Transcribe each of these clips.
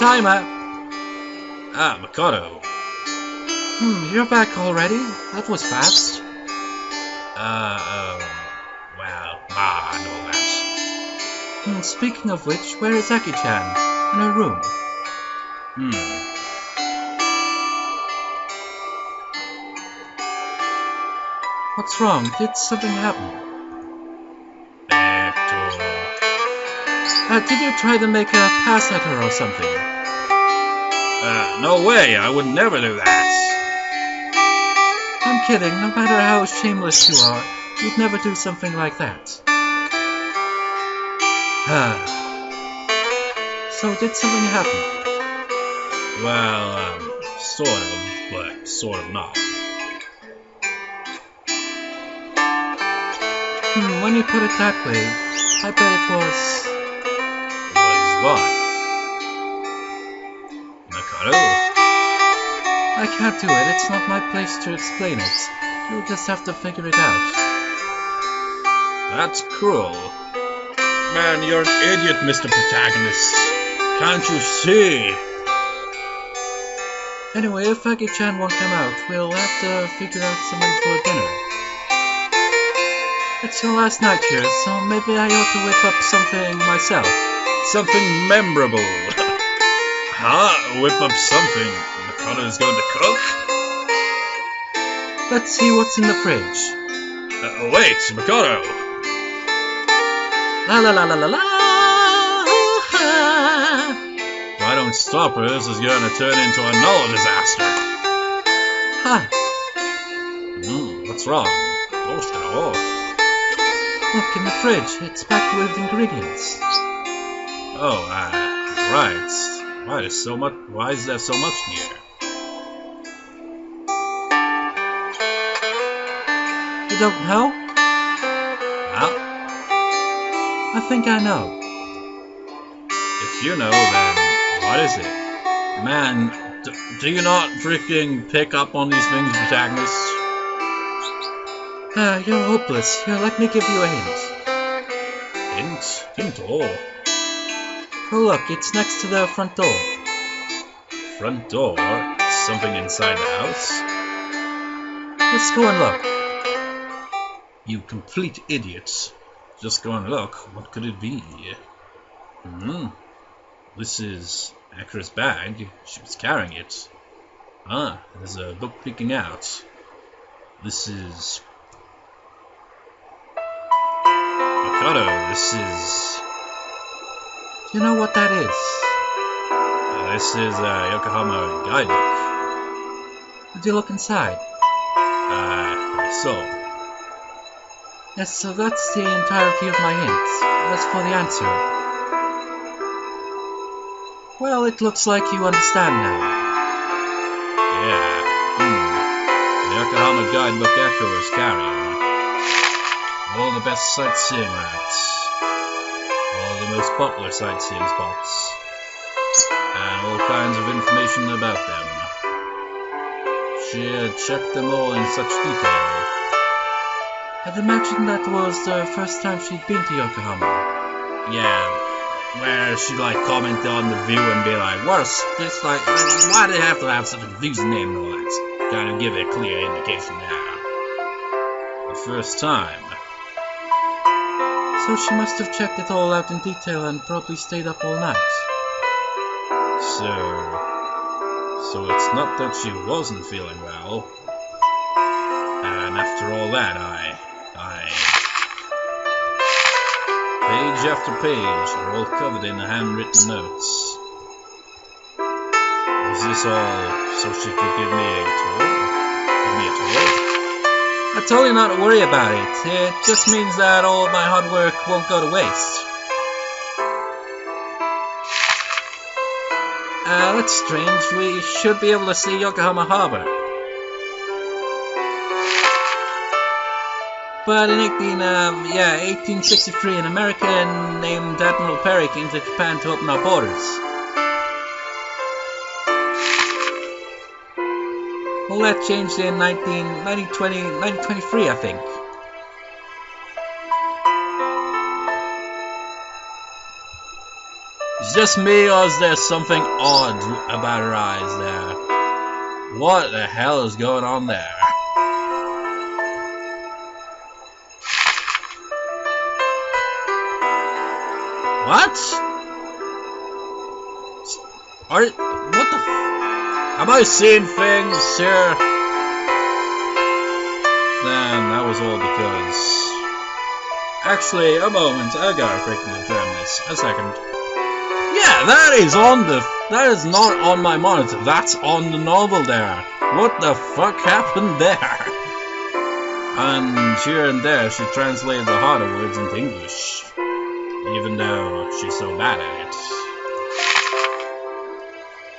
timer. Ah, Makoto. You're back already? That was fast. Well, and all that. Speaking of which, where is Aki-chan? In her room. What's wrong? Did something happen? Did you try to make a pass at her or something? No way, I would never do that. I'm kidding, no matter how shameless you are, you'd never do something like that. So did something happen? Well, sort of, but sort of not. When you put it that way, I bet it was... Was what? Makoto? I can't do it, it's not my place to explain it. You'll just have to figure it out. That's cruel. Man, you're an idiot, Mr. Protagonist. Can't you see? Anyway, if Aki-chan won't come out, we'll have to figure out something for dinner. It's your last night here, so maybe I ought to whip up something myself. Something memorable. Huh? Whip up something? Makoto's going to cook? Let's see what's in the fridge. Wait, Makoto! La la la la la la! If I don't stop her, this is going to turn into another disaster. What's wrong? Toast it off. Look in the fridge, it's packed with ingredients. Oh, right. Why is there so much here? You don't know? Huh? I think I know. If you know, then what is it? Man, do you not freaking pick up on these things, protagonist? You're hopeless. Here, let me give you a hint. Hint? Oh. Oh look, it's next to the front door. Front door? Something inside the house? Let's go and look. You complete idiots. Just go and look. What could it be? This is Akira's bag. She was carrying it. There's a book peeking out. This is... Makoto, this is... You know what that is? This is a Yokohama guidebook. Did you look inside? I saw. Yes, so that's the entirety of my hint. As for the answer... Well, it looks like you understand now. Yeah. The Yokohama guidebook Akira is carrying. All the best sightseeing routes. All the most popular sightseeing spots. And all kinds of information about them. She had checked them all in such detail. I'd imagine that was the first time she'd been to Yokohama. Yeah, where she'd comment on the view and be like, what's this like, why do they have to have such a confusing name and all that? Kind of give it a clear indication there. The first time. So she must have checked it all out in detail and probably stayed up all night. So it's not that she wasn't feeling well. And after all that, page after page are all covered in handwritten notes. Was this all so she could give me a tour? I told you not to worry about it. It just means that all of my hard work won't go to waste. That's strange. We should be able to see Yokohama Harbor. But in 1863, an American named Admiral Perry came to Japan to open our borders. All that changed in 1923, I think. Is just me, or is there something odd about her eyes there? What the hell is going on there? What? What the? Am I seeing things here? Then that was all because. Actually, a moment. I gotta freaking confirm this. A second. Yeah, that is not on my monitor. That's on the novel there. What the fuck happened there? And here and there, she translated the harder words into English, even though she's so bad at it.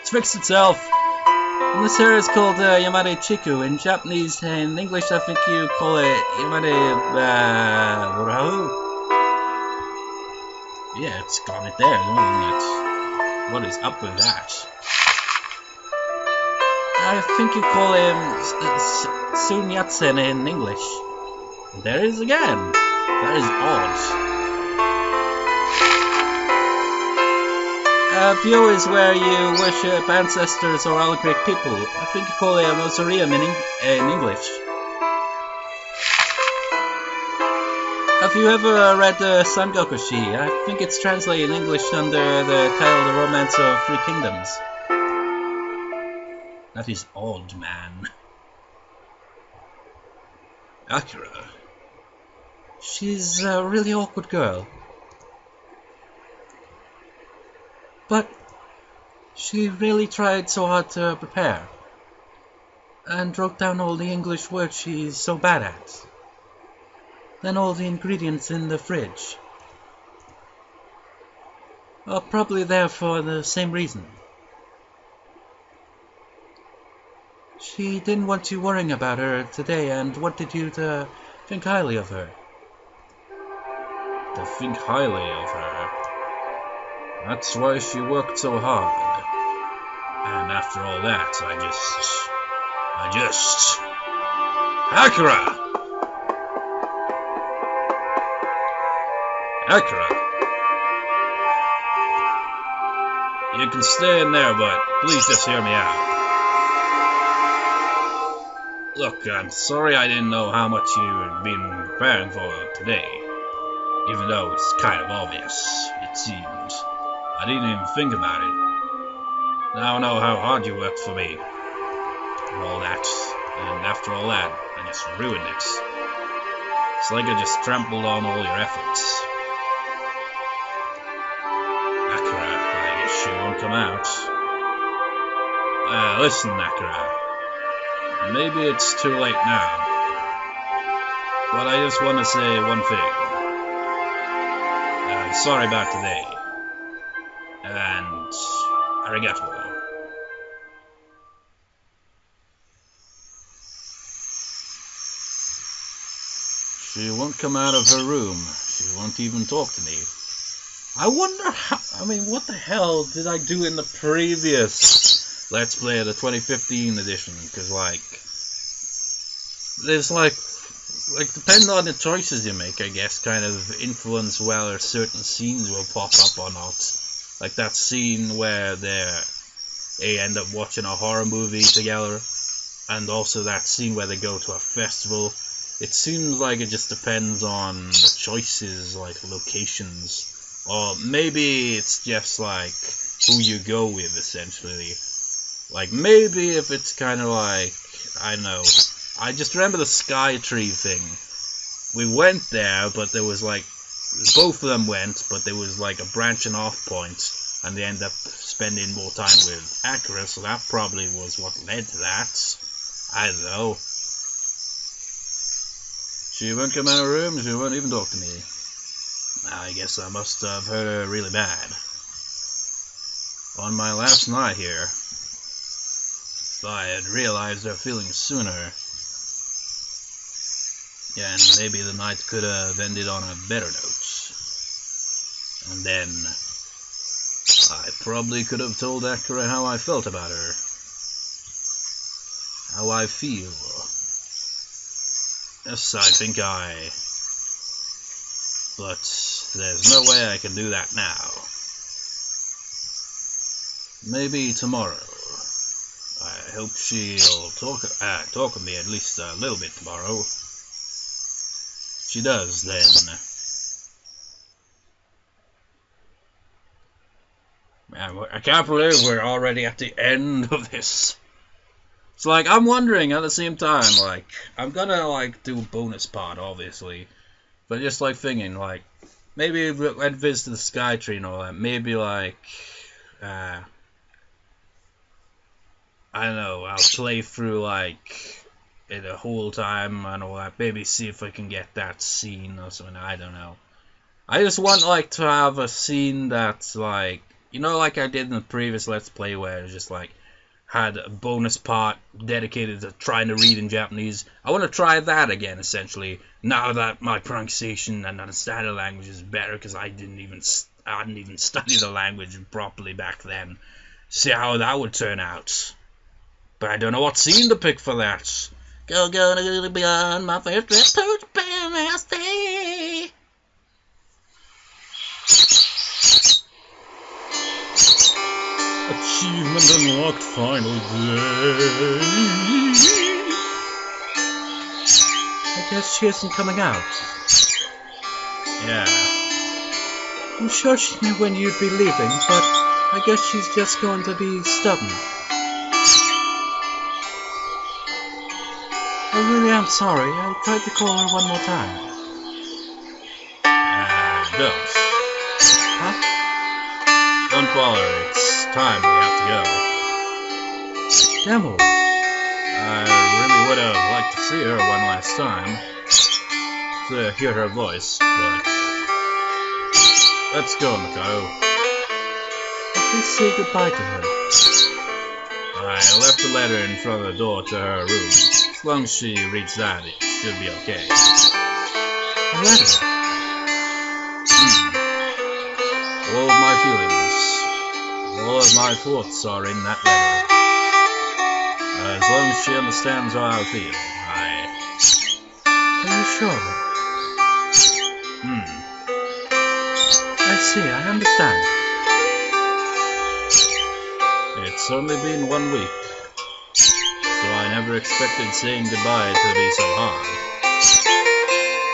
It's fixed itself. And this here is called Yamade Chiku. In Japanese, in English, I think you call it Yamade Warahu. Yeah, it's got it there, isn't it? What is up with that? I think you call him Sunyatsen in English. There it is again. That is odd. View is where you worship ancestors or other Greek people. I think you call it a mausoleum in English. Have you ever read Sangokushi? I think it's translated in English under the title The Romance of Three Kingdoms. That is odd, man. Akira. She's a really awkward girl. But she really tried so hard to prepare. And wrote down all the English words she's so bad at. Then all the ingredients in the fridge. Are probably there for the same reason. She didn't want you worrying about her today and wanted you to think highly of her. To think highly of her? That's why she worked so hard. And after all that, I just... Akira! Akira! You can stay in there, but please just hear me out. Look, I'm sorry I didn't know how much you had been preparing for today. Even though it's kind of obvious, it seemed. I didn't even think about it. Now I know how hard you worked for me. And all that. And after all that, I just ruined it. It's like I just trampled on all your efforts. Akira, I guess she won't come out. Listen, Akira. Maybe it's too late now. But I just want to say one thing. I'm sorry about today. And arigato. She won't come out of her room. She won't even talk to me. I wonder how... I mean, what the hell did I do in the previous Let's Play of the 2015 edition? Because, there's depending on the choices you make, I guess, kind of influence whether certain scenes will pop up or not. Like that scene where they end up watching a horror movie together, and also that scene where they go to a festival. It seems like it just depends on the choices, like locations, or maybe it's just like who you go with, essentially. Like maybe if it's kind of like, I don't know, I just remember the Sky Tree thing. We went there, but there was like, both of them went, but there was like a branching off point, and they ended up spending more time with Akira, so that probably was what led to that. I don't know. She won't come out of her room, she won't even talk to me. I guess I must have hurt her really bad. On my last night here, if I had realized her feelings sooner, yeah, and maybe the night could have ended on a better note. And then, I probably could have told Akira how I felt about her. How I feel. Yes, I think but there's no way I can do that now. maybe tomorrow. I hope she'll talk with me at least a little bit tomorrow. If she does, then... Man, I can't believe we're already at the end of this. It's like, I'm wondering at the same time, like, I'm gonna, like, do a bonus part, obviously. But just, like, thinking, like, maybe I'd visit the Sky Tree and all that. Maybe, like, I don't know, I'll play through, like, it the whole time and all that. Maybe see if I can get that scene or something, I don't know. I just want, like, to have a scene that's, like, you know, like I did in the previous Let's Play where it was just, like, had a bonus part dedicated to trying to read in Japanese. I want to try that again, essentially, now that my pronunciation and understanding the language is better, because I hadn't even studied the language properly back then. See how that would turn out. But I don't know what scene to pick for that. Go beyond my first trip to Japan last day. Achievement unlocked, final day. I guess she isn't coming out. Yeah. I'm sure she knew when you'd be leaving, but I guess she's just going to be stubborn. I really am sorry. I tried to call her one more time. Don't. Huh? Don't bother, it's time, we have to go. Demo. I really would have liked to see her one last time, to hear her voice, but... Let's go, Makoto. Please say goodbye to her. I left a letter in front of the door to her room. As long as she reads that, it should be okay. A letter? All of my feelings, all of my thoughts are in that letter. As long as she understands how I feel, Are you sure? I see, I understand. It's only been 1 week, so I never expected saying goodbye to be so hard.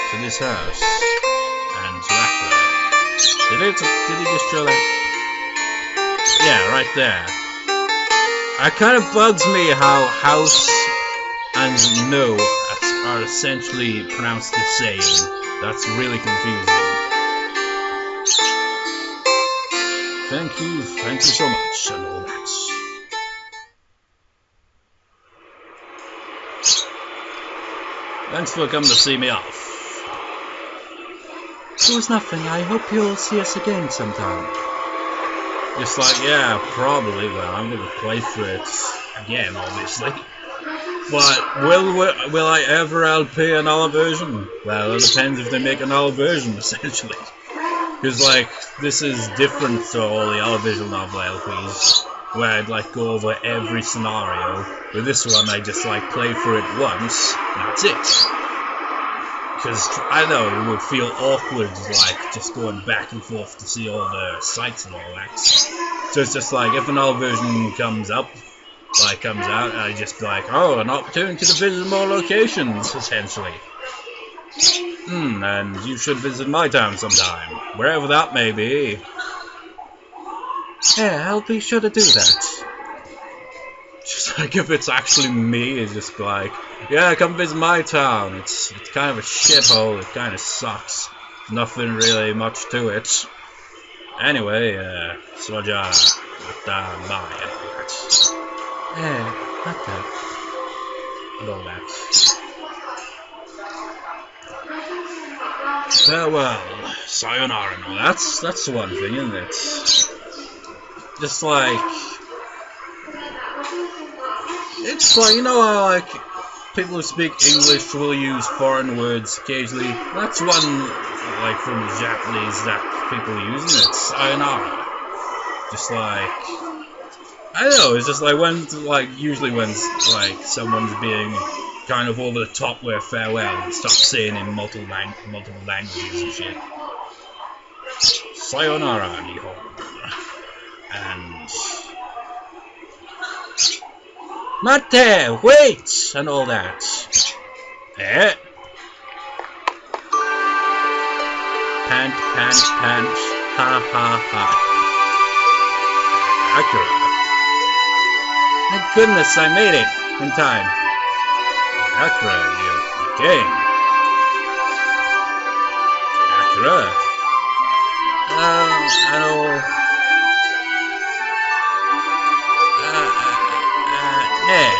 To this house, and to Akira. Did he just show that? Yeah, right there. It kind of bugs me how house and no are essentially pronounced the same. That's really confusing. Thank you so much, and all that. Thanks for coming to see me off. It was nothing. I hope you'll see us again sometime. Just like, yeah, probably, but I'm gonna play through it again, obviously. But will I ever LP another version? Well, it depends if they make another version, essentially. Because, like, this is different to all the other visual novel LPs, where I'd, like, go over every scenario. With this one, I just, like, play through it once, and that's it. Because, I don't know, it would feel awkward, like, just going back and forth to see all the sights and all that. So it's just like, if another version comes out, I just be like, oh, an opportunity to visit more locations, essentially. And you should visit my town sometime, wherever that may be. Yeah, I'll be sure to do that. Just like if it's actually me, it's just like, yeah, come visit my town. It's kind of a shithole. It kind of sucks. Nothing really much to it. Anyway, Soja, bye. Yeah, not that. And all that. Farewell, sayonara, and all that's the one thing, isn't it? Just like, it's like, you know how, like, people who speak English will use foreign words occasionally? That's one, like, from Japanese that people use, isn't it? Sayonara. Just like, I don't know, it's just like when, like, usually when, like, someone's being kind of over the top with farewell and stop saying in multiple languages and shit. Sayonara, Nihon. And Mate, wait, and all that. Eh? Pant, pant, pant, ha ha ha. Akira. Thank goodness I made it in time. Akira, you came. Akira. Yeah.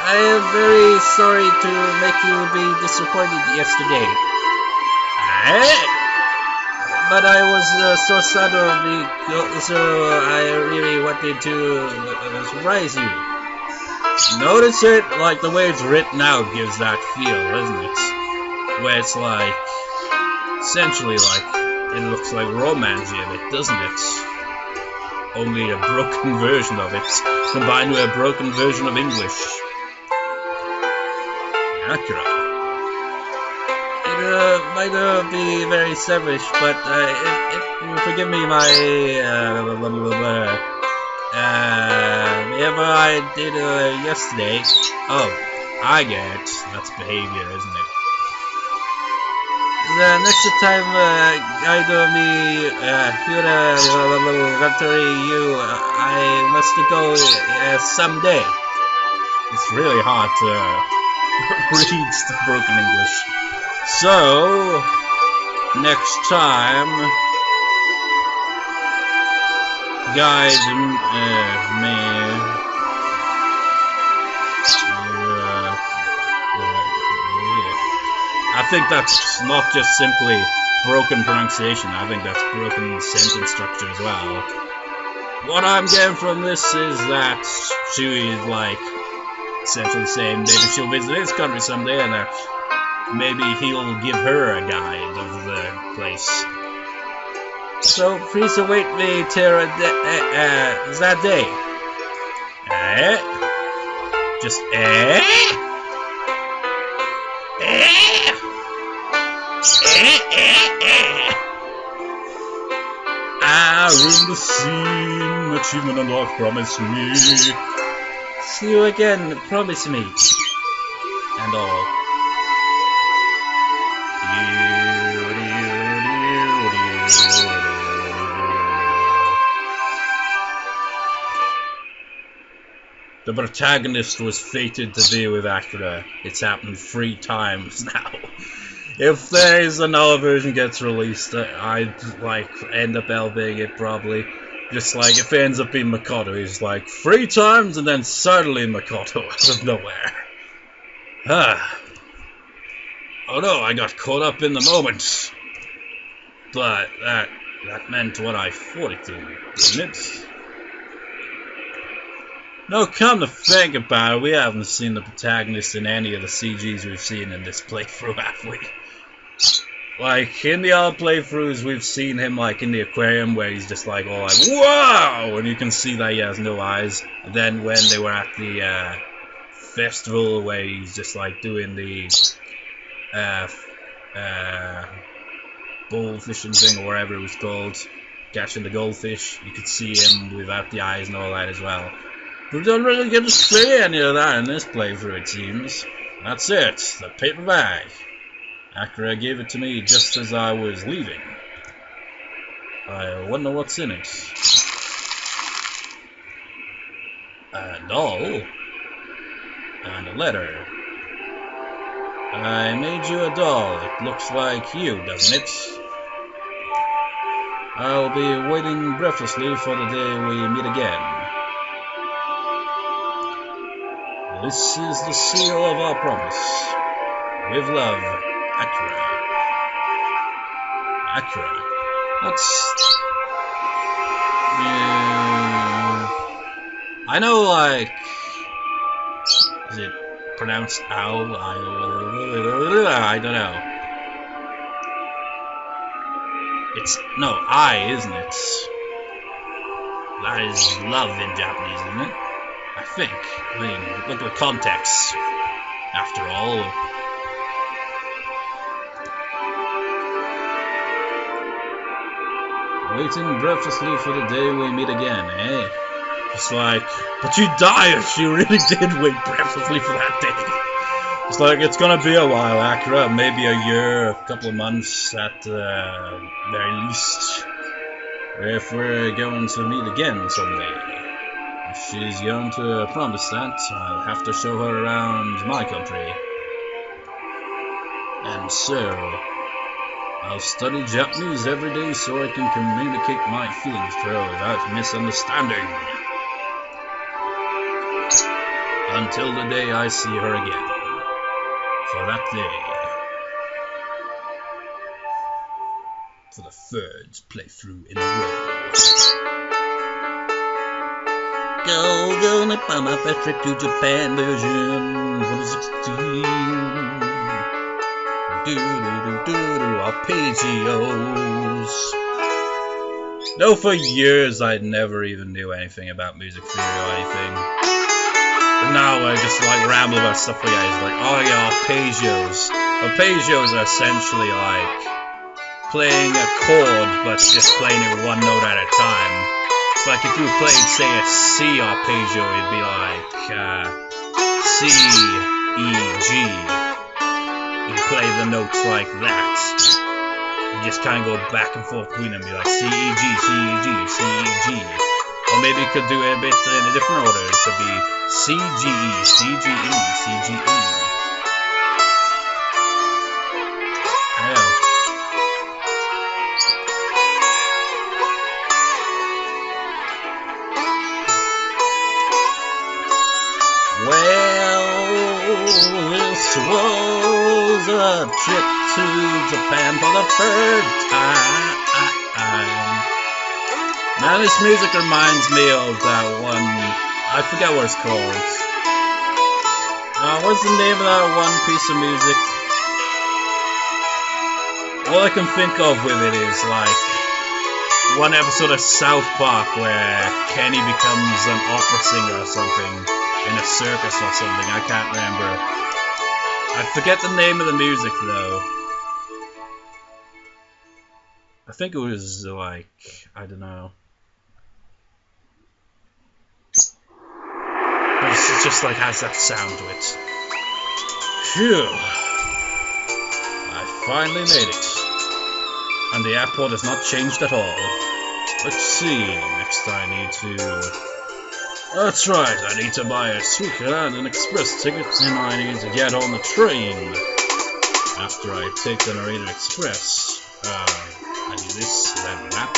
I am very sorry to make you be disappointed yesterday. But I was so sad of the, so I really wanted to surprise you. Notice it, like the way it's written out gives that feel, isn't it? Where it's like, essentially like, it looks like romance a bit, doesn't it? Only a broken version of it, combined with a broken version of English. Akira. It might be very selfish, but if you forgive me my whatever I did yesterday. Oh, I get it. That's behavior, isn't it? The next time I do me you, I must go someday. It's really hard to read the broken English. So next time, guide me. I think that's not just simply broken pronunciation, I think that's broken sentence structure as well. What I'm getting from this is that she is like essentially saying maybe she'll visit his country someday and that maybe he'll give her a guide of the place. So please await me till that day. Just in the scene, achievement unlocked, promise me. See you again, promise me. And all. The protagonist was fated to be with Akira. It's happened 3 times now. If there is another version gets released, I'd like end up LBing it probably. Just like if it ends up being Makoto, he's like 3 times and then suddenly Makoto out of nowhere. Oh no, I got caught up in the moment. But that meant what I thought it did, didn't it? No, come to think about it, we haven't seen the protagonist in any of the CGs we've seen in this playthrough, have we? Like, in the other playthroughs, we've seen him, like, in the aquarium where he's just like, all like, wow! And you can see that he has no eyes. And then when they were at the festival where he's just, like, doing the bull fishing thing or whatever it was called, catching the goldfish, you could see him without the eyes and all that as well. We don't really get to see any of that in this playthrough, it seems. That's it, the paper bag. Akira gave it to me just as I was leaving. I wonder what's in it. A doll. And a letter. I made you a doll. It looks like you, doesn't it? I'll be waiting breathlessly for the day we meet again. This is the seal of our promise. With love, Akira. Akira. That's... I know, like... Is it pronounced owl? I don't know. It's... No, I, isn't it? That is love in Japanese, isn't it? I think. I mean, look at the context. After all. Waiting breathlessly for the day we meet again, eh? It's like, but you died! She really did wait breathlessly for that day. It's like, it's gonna be a while, Akira. Maybe a year, a couple of months at the very least. If we're going to meet again someday. If she's going to promise that, I'll have to show her around my country. And so, I'll study Japanese every day so I can communicate my feelings to her without misunderstanding. Until the day I see her again. For that day. For the third playthrough in a row. Go Nippon, my first trip to Japan version 2016. Arpeggios. No, for years I never even knew anything about music theory or anything. But now I just like ramble about stuff with guys like, oh yeah, arpeggios. Arpeggios are essentially like playing a chord, but just playing it one note at a time. It's like if you played, say, a C arpeggio, it'd be like C, E, G. You play the notes like that. You just kind of go back and forth between them, be like C, E, G, C, E, G, C, E, G. Or maybe you could do it a bit in a different order. It could be C, G, E, C, G, E, C, G, E. This was a trip to Japan for the third time. Now this music reminds me of that one, I forget what it's called. What's the name of that one piece of music? All I can think of with it is like one episode of South Park where Kenny becomes an opera singer or something in a circus or something. I can't remember. I forget the name of the music though. I think it was like, I don't know. It just like has that sound to it. Phew. I finally made it. And the airport has not changed at all. Let's see, next I need to... That's right, I need to buy a suica and an express ticket, and I need to get on the train. After I take the narrated express, I do this, then that.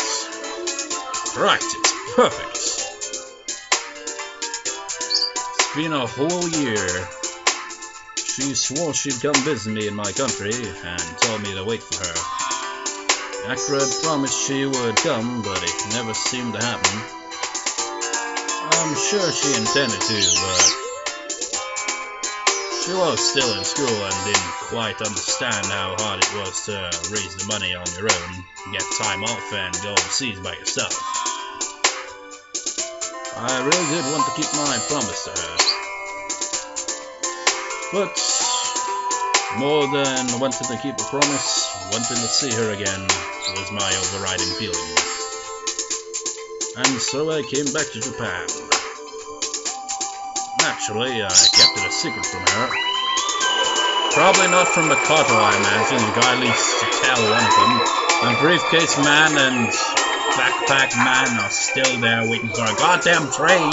Right, it's perfect. It's been a whole year. She swore she'd come visit me in my country, and told me to wait for her. Akira had promised she would come, but it never seemed to happen. I'm sure she intended to, but she was still in school and didn't quite understand how hard it was to raise the money on your own, get time off, and go overseas by yourself. I really did want to keep my promise to her. But more than wanting to keep a promise, wanting to see her again was my overriding feeling. And so I came back to Japan. Naturally, I kept it a secret from her. Probably not from Makoto, I imagine. The guy least to tell one of them. And Briefcase Man and Backpack Man are still there waiting for a goddamn train.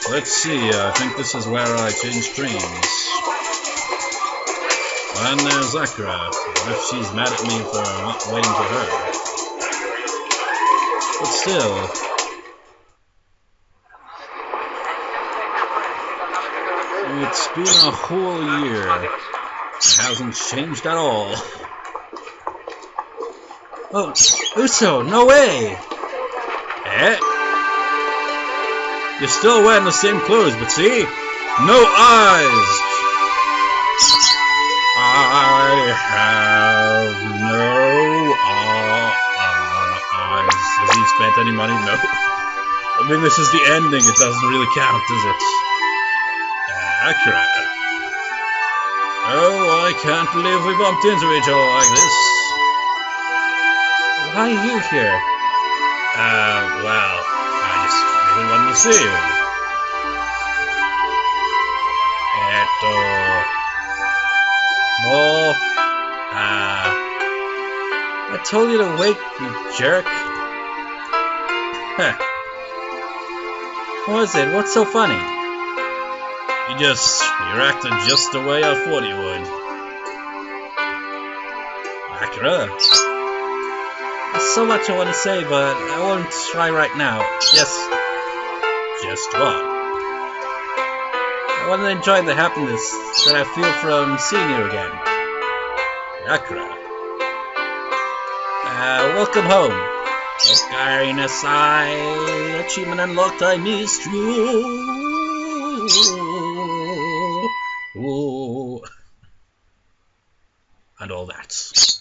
Let's see, I think this is where I change trains. And there's Akira. What if she's mad at me for not waiting for her? But still... It's been a whole year. It hasn't changed at all. Oh, Uso, no way! Eh? You're still wearing the same clothes, but see? No eyes! I have no eyes. Has he spent any money? No. I mean, this is the ending. It doesn't really count, does it? Akira. Oh, I can't believe we bumped into each other like this. Why are you here? Well, I just really wanted to see you. No, I told you to wait, you jerk. Huh. What was it? What's so funny? you're acting just the way I thought you would. Akira, There's so much I want to say, but I won't try right now. just what? I want to enjoy the happiness that I feel from seeing you again. Akira, Welcome home. Okaeri Nasai, achievement unlocked, I missed you. Ooh. And all that.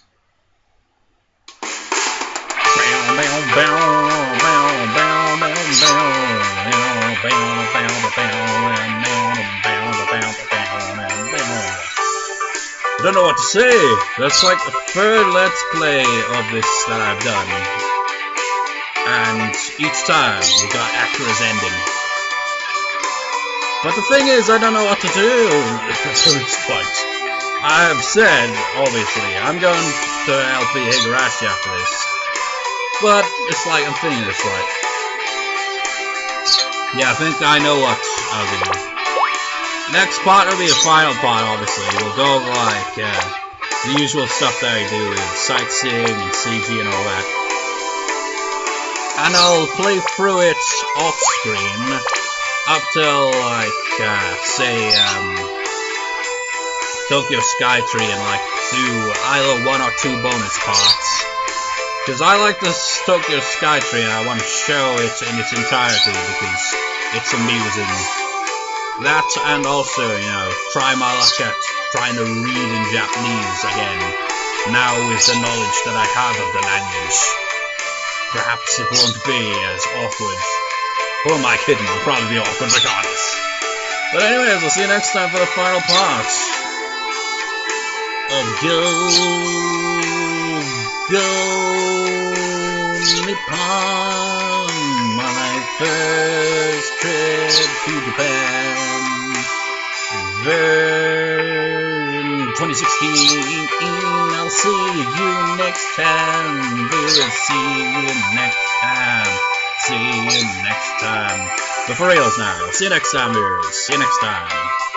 I don't know what to say. That's like the third Let's Play of this that I've done. And each time we got Akira's ending. But the thing is, I don't know what to do at this point. I have said, obviously, I'm going to LP Higurashi after this. But it's like, I'm thinking this right. Yeah, I think I know what I'll do. Next part will be a final part, obviously. We'll go over like the usual stuff that I do with sightseeing and CG and all that. And I'll play through it off screen up till like say Tokyo Skytree and like do either 1 or 2 bonus parts. Because I like this Tokyo Skytree and I want to show it in its entirety because it's amusing. That and also, you know, try my luck at trying to read in Japanese again, now with the knowledge that I have of the language. Perhaps it won't be as awkward. Who am I kidding? It'll probably be awkward regardless. But anyways, we'll see you next time for the final part of Go Nippon, my first trip to Japan. Version 2016. I'll see you next time. We'll see you next time. See you next time. But for reals now. See you next time, viewers. See you next time.